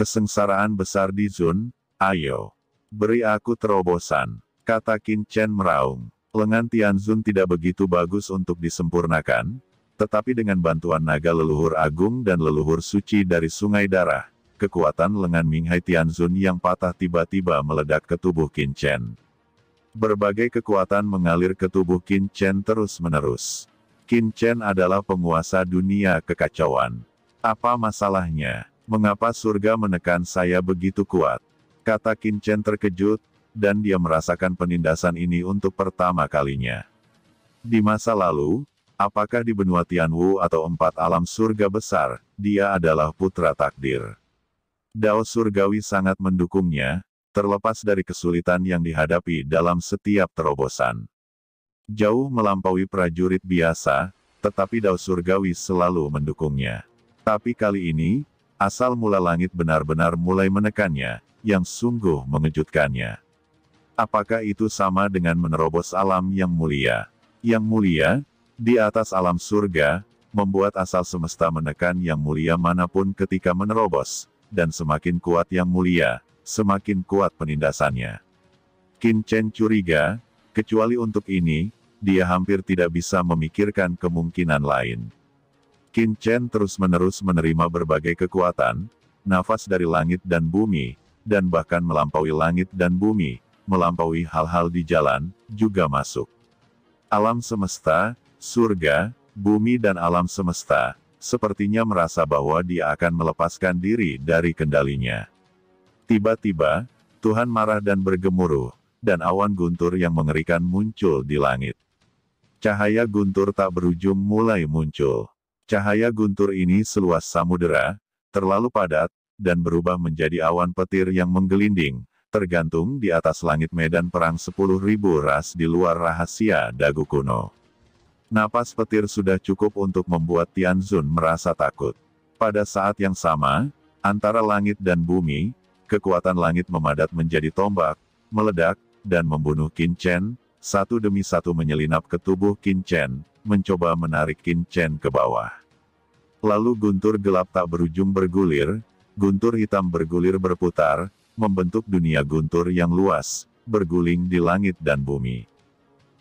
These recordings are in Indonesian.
Kesengsaraan besar di Zun, ayo. Beri aku terobosan, kata Qin Chen meraung. Lengan Tianzun tidak begitu bagus untuk disempurnakan, tetapi dengan bantuan naga leluhur agung dan leluhur suci dari sungai darah, kekuatan lengan Minghai Tianzun yang patah tiba-tiba meledak ke tubuh Qin Chen. Berbagai kekuatan mengalir ke tubuh Qin Chen terus-menerus. Qin Chen adalah penguasa dunia kekacauan. Apa masalahnya? Mengapa surga menekan saya begitu kuat? Kata Qin Chen terkejut, dan dia merasakan penindasan ini untuk pertama kalinya. Di masa lalu, apakah di benua Tianwu atau 4 alam surga besar, dia adalah putra takdir. Dao surgawi sangat mendukungnya, terlepas dari kesulitan yang dihadapi dalam setiap terobosan. Jauh melampaui prajurit biasa, tetapi Dao surgawi selalu mendukungnya. Tapi kali ini, asal mula langit benar-benar mulai menekannya, yang sungguh mengejutkannya. Apakah itu sama dengan menerobos alam yang mulia? Yang mulia, di atas alam surga, membuat asal semesta menekan yang mulia manapun ketika menerobos, dan semakin kuat yang mulia, semakin kuat penindasannya. Qin Chen curiga, kecuali untuk ini, dia hampir tidak bisa memikirkan kemungkinan lain. Qin Chen terus-menerus menerima berbagai kekuatan, nafas dari langit dan bumi, dan bahkan melampaui langit dan bumi, melampaui hal-hal di jalan, juga masuk. Alam semesta, surga, bumi dan alam semesta, sepertinya merasa bahwa dia akan melepaskan diri dari kendalinya. Tiba-tiba, Tuhan marah dan bergemuruh, dan awan guntur yang mengerikan muncul di langit. Cahaya guntur tak berujung mulai muncul. Cahaya guntur ini seluas samudera, terlalu padat, dan berubah menjadi awan petir yang menggelinding, tergantung di atas langit medan perang 10.000 ras di luar rahasia dagu kuno. Napas petir sudah cukup untuk membuat Tianzun merasa takut. Pada saat yang sama, antara langit dan bumi, kekuatan langit memadat menjadi tombak, meledak, dan membunuh Qin Chen, satu demi satu menyelinap ke tubuh Qin Chen, mencoba menarik Qin Chen ke bawah. Lalu guntur gelap tak berujung bergulir, guntur hitam bergulir berputar, membentuk dunia guntur yang luas, berguling di langit dan bumi.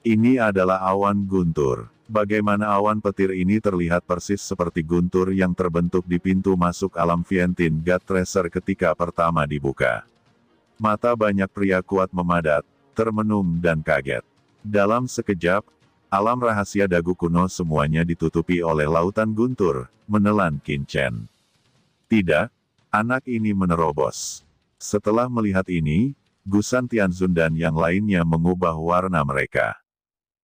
Ini adalah awan guntur. Bagaimana awan petir ini terlihat persis seperti guntur yang terbentuk di pintu masuk alam Vientin God Tracer ketika pertama dibuka. Mata banyak pria kuat memadat, termenung dan kaget. Dalam sekejap, alam rahasia dagu kuno semuanya ditutupi oleh lautan guntur, menelan Qin Chen. Tidak, anak ini menerobos. Setelah melihat ini, Gusan Tianzun dan yang lainnya mengubah warna mereka.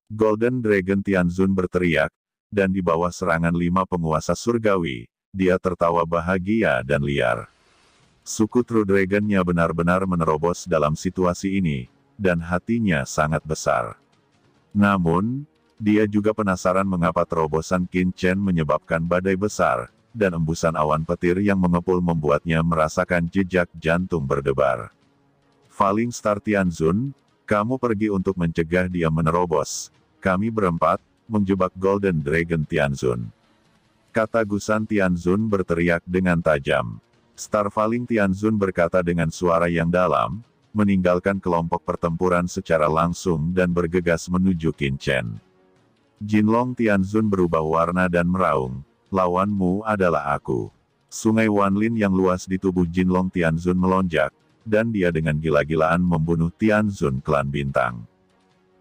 Golden Dragon Tianzun berteriak, dan di bawah serangan 5 penguasa surgawi, dia tertawa bahagia dan liar. Suku True Dragon-nya benar-benar menerobos dalam situasi ini, dan hatinya sangat besar. Namun, dia juga penasaran mengapa terobosan Qin Chen menyebabkan badai besar, dan embusan awan petir yang mengepul membuatnya merasakan jejak jantung berdebar. Falling Star Tianzun, kamu pergi untuk mencegah dia menerobos. Kami berempat, menjebak Golden Dragon Tianzun. Kata Gusan Tianzun berteriak dengan tajam. Starfalling Tianzun berkata dengan suara yang dalam, meninggalkan kelompok pertempuran secara langsung dan bergegas menuju Qin Chen. Jinlong Tianzun berubah warna dan meraung, lawanmu adalah aku. Sungai Wanlin yang luas di tubuh Jinlong Tianzun melonjak, dan dia dengan gila-gilaan membunuh Tianzun klan bintang.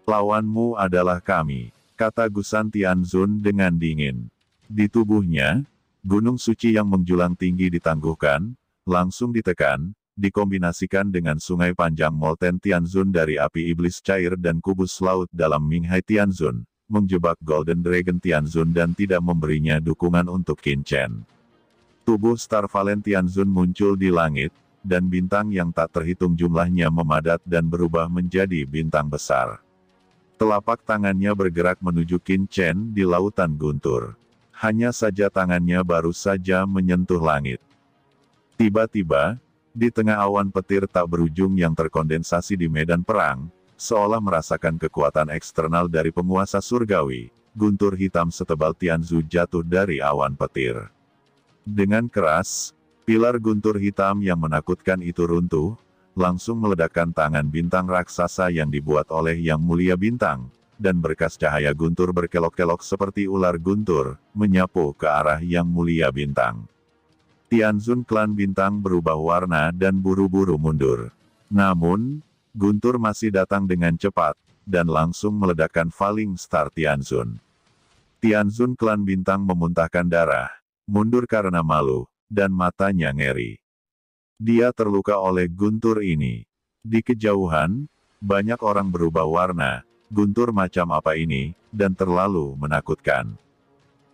Lawanmu adalah kami, kata Gusan Tianzun dengan dingin. Di tubuhnya, gunung suci yang menjulang tinggi ditangguhkan, langsung ditekan, dikombinasikan dengan sungai panjang Molten Tianzun dari api iblis cair dan kubus laut dalam Minghai Tianzun, menjebak Golden Dragon Tianzun dan tidak memberinya dukungan untuk Qin Chen. Tubuh Starfallen Tianzun muncul di langit, dan bintang yang tak terhitung jumlahnya memadat dan berubah menjadi bintang besar. Telapak tangannya bergerak menuju Qin Chen di lautan guntur. Hanya saja tangannya baru saja menyentuh langit. Tiba-tiba, di tengah awan petir tak berujung yang terkondensasi di medan perang, seolah merasakan kekuatan eksternal dari penguasa surgawi, guntur hitam setebal Tianzu jatuh dari awan petir. Dengan keras, Pilar guntur hitam yang menakutkan itu runtuh, langsung meledakkan tangan bintang raksasa yang dibuat oleh Yang Mulia Bintang, dan berkas cahaya guntur berkelok-kelok seperti ular guntur, menyapu ke arah Yang Mulia Bintang. Tianzun klan bintang berubah warna dan buru-buru mundur. Namun, guntur masih datang dengan cepat, dan langsung meledakkan Falling Star Tianzun. Tianzun klan bintang memuntahkan darah, mundur karena malu, dan matanya ngeri. Dia terluka oleh guntur ini. Di kejauhan, banyak orang berubah warna, guntur macam apa ini, dan terlalu menakutkan.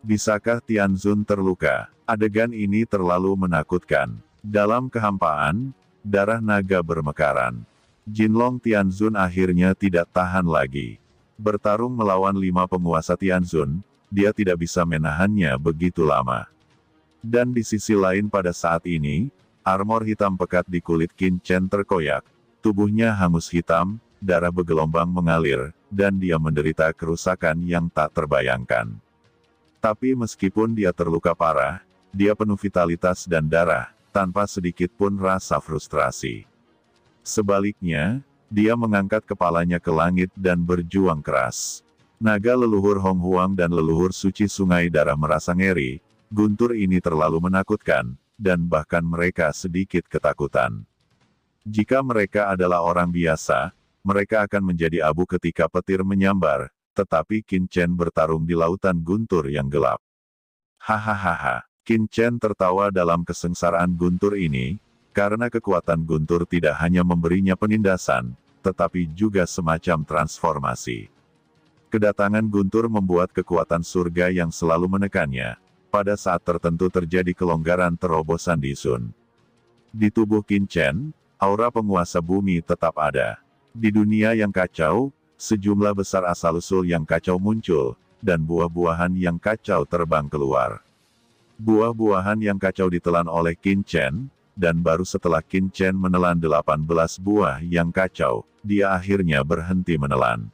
Bisakah Tianzun terluka? Adegan ini terlalu menakutkan. Dalam kehampaan, darah naga bermekaran. Jinlong Tianzun akhirnya tidak tahan lagi. Bertarung melawan 5 penguasa Tianzun, dia tidak bisa menahannya begitu lama. Dan di sisi lain pada saat ini, armor hitam pekat di kulit Qin Chen terkoyak, tubuhnya hangus hitam, darah bergelombang mengalir, dan dia menderita kerusakan yang tak terbayangkan. Tapi meskipun dia terluka parah, dia penuh vitalitas dan darah, tanpa sedikit pun rasa frustrasi. Sebaliknya, dia mengangkat kepalanya ke langit dan berjuang keras. Naga leluhur Hong Huang dan leluhur suci Sungai Darah merasa ngeri, guntur ini terlalu menakutkan, dan bahkan mereka sedikit ketakutan. Jika mereka adalah orang biasa, mereka akan menjadi abu ketika petir menyambar, tetapi Qin Chen bertarung di lautan guntur yang gelap. Hahaha, Qin Chen tertawa dalam kesengsaraan guntur ini, karena kekuatan guntur tidak hanya memberinya penindasan, tetapi juga semacam transformasi. Kedatangan guntur membuat kekuatan surga yang selalu menekannya. Pada saat tertentu terjadi kelonggaran terobosan di Sun. Di tubuh Qin Chen, aura penguasa bumi tetap ada. Di dunia yang kacau, sejumlah besar asal-usul yang kacau muncul, dan buah-buahan yang kacau terbang keluar. Buah-buahan yang kacau ditelan oleh Qin Chen, dan baru setelah Qin Chen menelan 18 buah yang kacau, dia akhirnya berhenti menelan.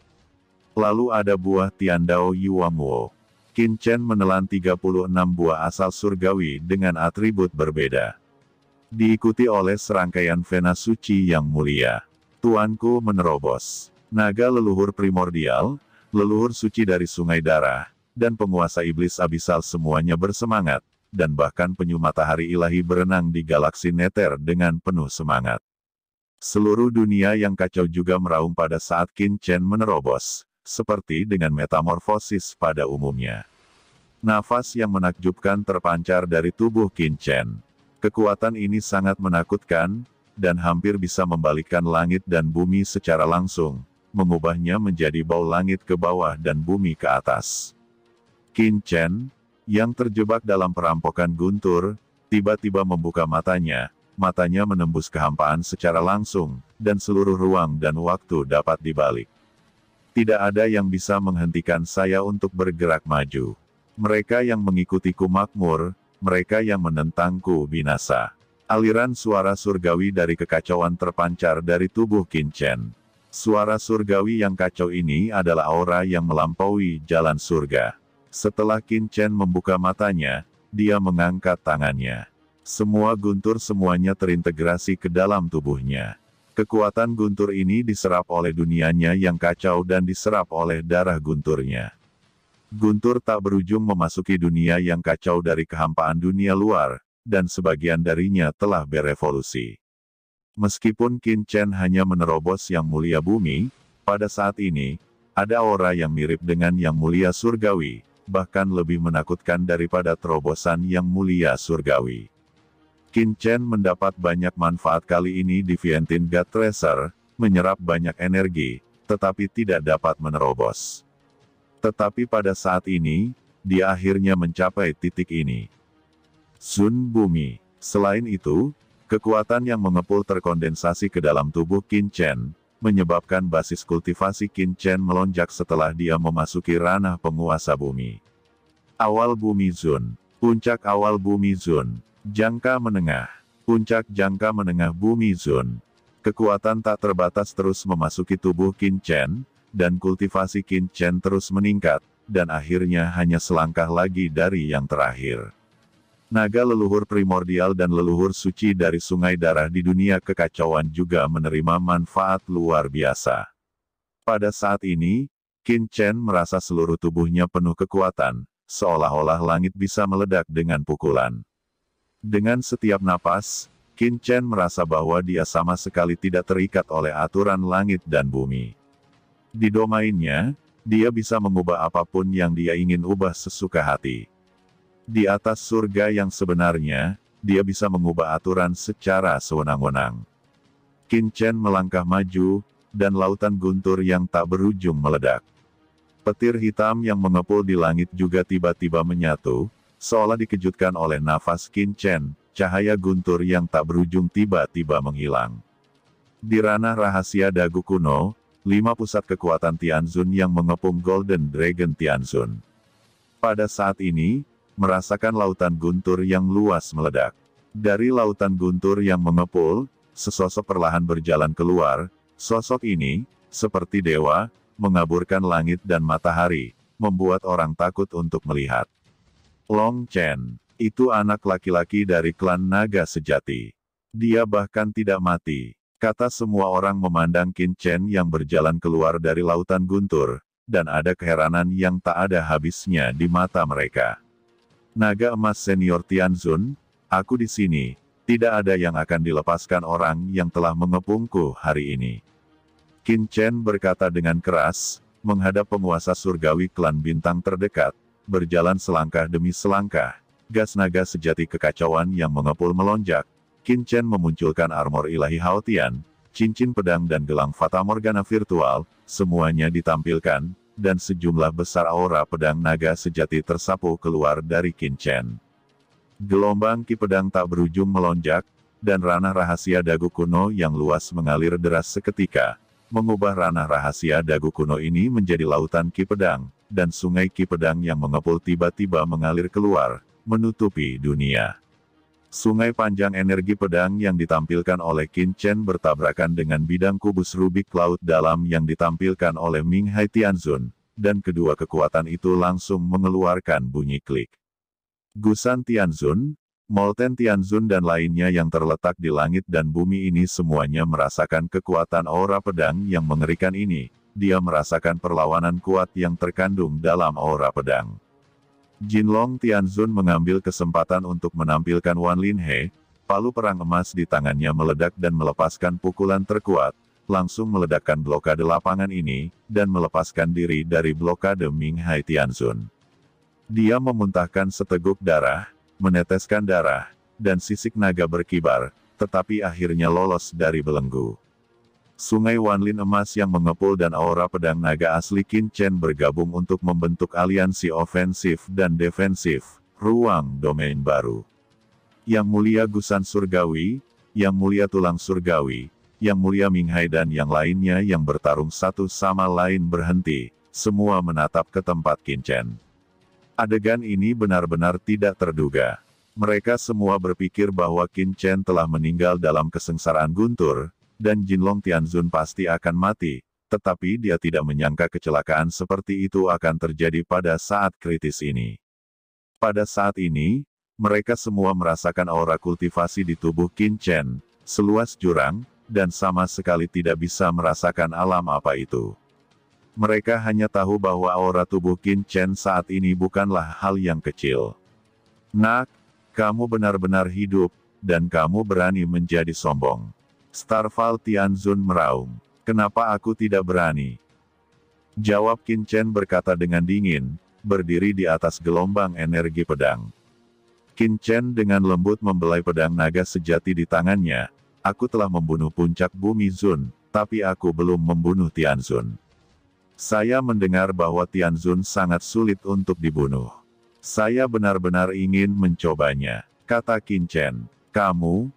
Lalu ada buah Tiandao Yuamuo. Qin Chen menelan 36 buah asal surgawi dengan atribut berbeda. Diikuti oleh serangkaian vena suci yang mulia. Tuanku menerobos. Naga leluhur primordial, leluhur suci dari Sungai Darah, dan penguasa iblis abisal semuanya bersemangat, dan bahkan penyu matahari ilahi berenang di galaksi Nether dengan penuh semangat. Seluruh dunia yang kacau juga meraung pada saat Qin Chen menerobos, seperti dengan metamorfosis pada umumnya. Nafas yang menakjubkan terpancar dari tubuh Qin Chen. Kekuatan ini sangat menakutkan, dan hampir bisa membalikkan langit dan bumi secara langsung, mengubahnya menjadi bau langit ke bawah dan bumi ke atas. Qin Chen, yang terjebak dalam perampokan guntur, tiba-tiba membuka matanya menembus kehampaan secara langsung, dan seluruh ruang dan waktu dapat dibalik. Tidak ada yang bisa menghentikan saya untuk bergerak maju. Mereka yang mengikutiku makmur, mereka yang menentangku binasa. Aliran suara surgawi dari kekacauan terpancar dari tubuh Qin Chen. Suara surgawi yang kacau ini adalah aura yang melampaui jalan surga. Setelah Qin Chen membuka matanya, dia mengangkat tangannya. Semua guntur semuanya terintegrasi ke dalam tubuhnya. Kekuatan guntur ini diserap oleh dunianya yang kacau dan diserap oleh darah gunturnya. Guntur tak berujung memasuki dunia yang kacau dari kehampaan dunia luar, dan sebagian darinya telah berevolusi. Meskipun Qin Chen hanya menerobos yang mulia bumi, pada saat ini, ada aura yang mirip dengan yang mulia surgawi, bahkan lebih menakutkan daripada terobosan yang mulia surgawi. Qin Chen mendapat banyak manfaat kali ini di Vientin God Tracer, menyerap banyak energi, tetapi tidak dapat menerobos. Tetapi pada saat ini, dia akhirnya mencapai titik ini. Sun Bumi. Selain itu, kekuatan yang mengepul terkondensasi ke dalam tubuh Qin Chen, menyebabkan basis kultivasi Qin Chen melonjak setelah dia memasuki ranah penguasa bumi. Awal bumi Zun. Puncak awal bumi Zun. Jangka menengah. Puncak jangka menengah bumi Zun. Kekuatan tak terbatas terus memasuki tubuh Qin Chen, dan kultivasi Qin Chen terus meningkat, dan akhirnya hanya selangkah lagi dari yang terakhir. Naga leluhur primordial dan leluhur suci dari sungai darah di dunia kekacauan juga menerima manfaat luar biasa. Pada saat ini, Qin Chen merasa seluruh tubuhnya penuh kekuatan, seolah-olah langit bisa meledak dengan pukulan. Dengan setiap napas, Qin Chen merasa bahwa dia sama sekali tidak terikat oleh aturan langit dan bumi. Di domainnya, dia bisa mengubah apapun yang dia ingin ubah sesuka hati. Di atas surga yang sebenarnya, dia bisa mengubah aturan secara sewenang-wenang. Qin Chen melangkah maju, dan lautan guntur yang tak berujung meledak. Petir hitam yang mengepul di langit juga tiba-tiba menyatu, seolah dikejutkan oleh nafas Qin Chen, cahaya guntur yang tak berujung tiba-tiba menghilang. Di ranah rahasia dagu kuno, 5 pusat kekuatan Tianzun yang mengepung Golden Dragon Tianzun. Pada saat ini, merasakan lautan guntur yang luas meledak. Dari lautan guntur yang mengepul, sesosok perlahan berjalan keluar. Sosok ini, seperti dewa, mengaburkan langit dan matahari, membuat orang takut untuk melihat. Long Chen, itu anak laki-laki dari klan naga sejati. Dia bahkan tidak mati, kata semua orang memandang Qin Chen yang berjalan keluar dari lautan guntur, dan ada keheranan yang tak ada habisnya di mata mereka. Naga emas senior Tianzun, aku di sini, tidak ada yang akan dilepaskan orang yang telah mengepungku hari ini. Qin Chen berkata dengan keras, menghadap penguasa surgawi klan bintang terdekat, berjalan selangkah demi selangkah. Gas naga sejati kekacauan yang mengepul melonjak. Qin Chen memunculkan armor ilahi Haotian, cincin pedang dan gelang Fata Morgana virtual, semuanya ditampilkan, dan sejumlah besar aura pedang naga sejati tersapu keluar dari Qin Chen. Gelombang ki pedang tak berujung melonjak, dan ranah rahasia dagu kuno yang luas mengalir deras seketika, mengubah ranah rahasia dagu kuno ini menjadi lautan ki pedang, dan sungai ki pedang yang mengepul tiba-tiba mengalir keluar, menutupi dunia. Sungai panjang energi pedang yang ditampilkan oleh Qin Chen bertabrakan dengan bidang kubus Rubik laut dalam yang ditampilkan oleh Ming Hai Tianzun, dan kedua kekuatan itu langsung mengeluarkan bunyi klik. Gusan Tianzun, Molten Tianzun dan lainnya yang terletak di langit dan bumi ini semuanya merasakan kekuatan aura pedang yang mengerikan ini. Dia merasakan perlawanan kuat yang terkandung dalam aura pedang. Jinlong Tianzun mengambil kesempatan untuk menampilkan Wan Lin He, palu perang emas di tangannya meledak dan melepaskan pukulan terkuat, langsung meledakkan blokade lapangan ini, dan melepaskan diri dari blokade Ming Hai Tianzun. Dia memuntahkan seteguk darah, meneteskan darah, dan sisik naga berkibar, tetapi akhirnya lolos dari belenggu. Sungai Wanlin emas yang mengepul dan aura pedang naga asli Qin Chen bergabung untuk membentuk aliansi ofensif dan defensif, ruang domain baru. Yang mulia Gusan Surgawi, yang mulia Tulang Surgawi, yang mulia Minghai dan yang lainnya yang bertarung satu sama lain berhenti, semua menatap ke tempat Qin Chen. Adegan ini benar-benar tidak terduga. Mereka semua berpikir bahwa Qin Chen telah meninggal dalam kesengsaraan guntur, dan Jinlong Tianzun pasti akan mati, tetapi dia tidak menyangka kecelakaan seperti itu akan terjadi pada saat kritis ini. Pada saat ini, mereka semua merasakan aura kultivasi di tubuh Qin Chen, seluas jurang, dan sama sekali tidak bisa merasakan alam apa itu. Mereka hanya tahu bahwa aura tubuh Qin Chen saat ini bukanlah hal yang kecil. Nak, kamu benar-benar hidup, dan kamu berani menjadi sombong. Starval Tianzun meraung. Kenapa aku tidak berani? Jawab Qin Chen berkata dengan dingin, berdiri di atas gelombang energi pedang. Qin Chen dengan lembut membelai pedang naga sejati di tangannya. Aku telah membunuh puncak bumi Zun, tapi aku belum membunuh Tianzun. Saya mendengar bahwa Tianzun sangat sulit untuk dibunuh. Saya benar-benar ingin mencobanya, kata Qin Chen. Kamu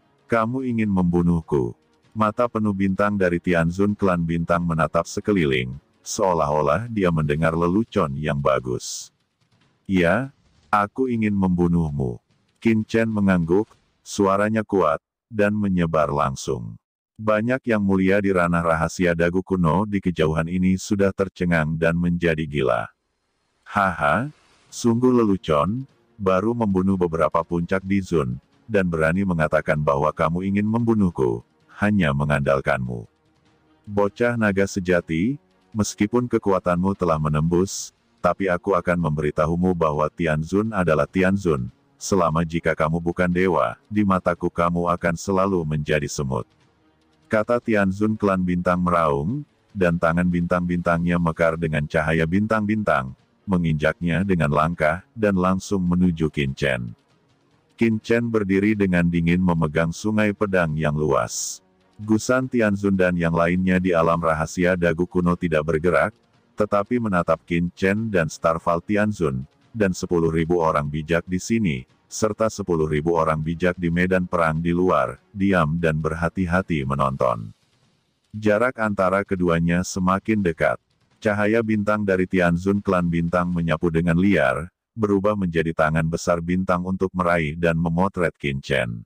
ingin membunuhku. Mata penuh bintang dari Tianzun klan bintang menatap sekeliling, seolah-olah dia mendengar lelucon yang bagus. Ya, aku ingin membunuhmu. Qin Chen mengangguk, suaranya kuat, dan menyebar langsung. Banyak yang mulia di ranah rahasia dagu kuno di kejauhan ini sudah tercengang dan menjadi gila. Haha, sungguh lelucon, baru membunuh beberapa puncak di Zun, dan berani mengatakan bahwa kamu ingin membunuhku, hanya mengandalkanmu. Bocah naga sejati, meskipun kekuatanmu telah menembus, tapi aku akan memberitahumu bahwa Tianzun adalah Tianzun. Selama jika kamu bukan dewa, di mataku kamu akan selalu menjadi semut. Kata Tianzun klan bintang meraung, dan tangan bintang-bintangnya mekar dengan cahaya bintang-bintang, menginjaknya dengan langkah, dan langsung menuju Qin Chen. Qin Chen berdiri dengan dingin memegang sungai pedang yang luas. Gusan Tianzun dan yang lainnya di alam rahasia dagu kuno tidak bergerak, tetapi menatap Qin Chen dan Starfall Tianzun, dan 10.000 orang bijak di sini, serta 10.000 orang bijak di medan perang di luar, diam dan berhati-hati menonton. Jarak antara keduanya semakin dekat. Cahaya bintang dari Tianzun klan bintang menyapu dengan liar, berubah menjadi tangan besar bintang untuk meraih dan memotret Qin Chen.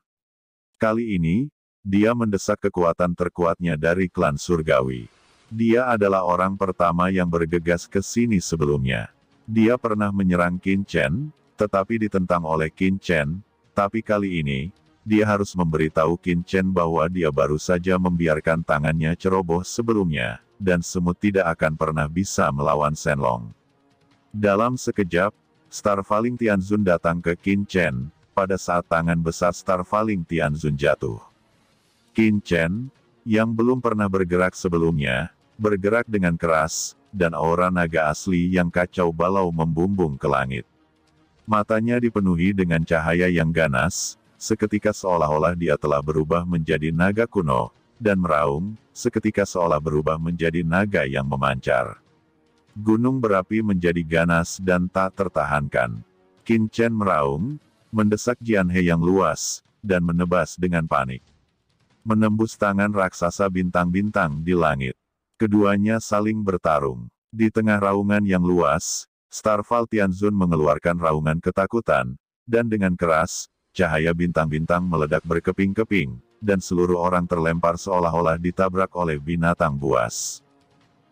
Kali ini, dia mendesak kekuatan terkuatnya dari klan surgawi. Dia adalah orang pertama yang bergegas ke sini sebelumnya. Dia pernah menyerang Qin Chen, tetapi ditentang oleh Qin Chen, tapi kali ini, dia harus memberitahu Qin Chen bahwa dia baru saja membiarkan tangannya ceroboh sebelumnya, dan semut tidak akan pernah bisa melawan Shenlong. Dalam sekejap, Starfalling Tianzun datang ke Qin Chen, pada saat tangan besar Starfalling Tianzun jatuh. Qin Chen, yang belum pernah bergerak sebelumnya, bergerak dengan keras, dan aura naga asli yang kacau balau membumbung ke langit. Matanya dipenuhi dengan cahaya yang ganas, seketika seolah-olah dia telah berubah menjadi naga kuno, dan meraung, seketika seolah berubah menjadi naga yang memancar. Gunung berapi menjadi ganas dan tak tertahankan. Qin Chen meraung, mendesak Jianhe yang luas, dan menebas dengan panik. Menembus tangan raksasa bintang-bintang di langit. Keduanya saling bertarung. Di tengah raungan yang luas, Starfall Tianzun mengeluarkan raungan ketakutan, dan dengan keras, cahaya bintang-bintang meledak berkeping-keping, dan seluruh orang terlempar seolah-olah ditabrak oleh binatang buas.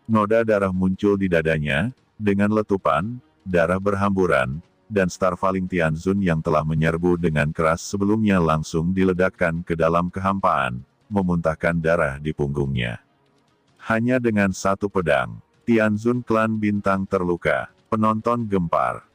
Noda darah muncul di dadanya, dengan letupan, darah berhamburan, dan Starfalling Tianzun yang telah menyerbu dengan keras sebelumnya langsung diledakkan ke dalam kehampaan, memuntahkan darah di punggungnya. Hanya dengan satu pedang, Tianzun klan bintang terluka. Penonton gempar.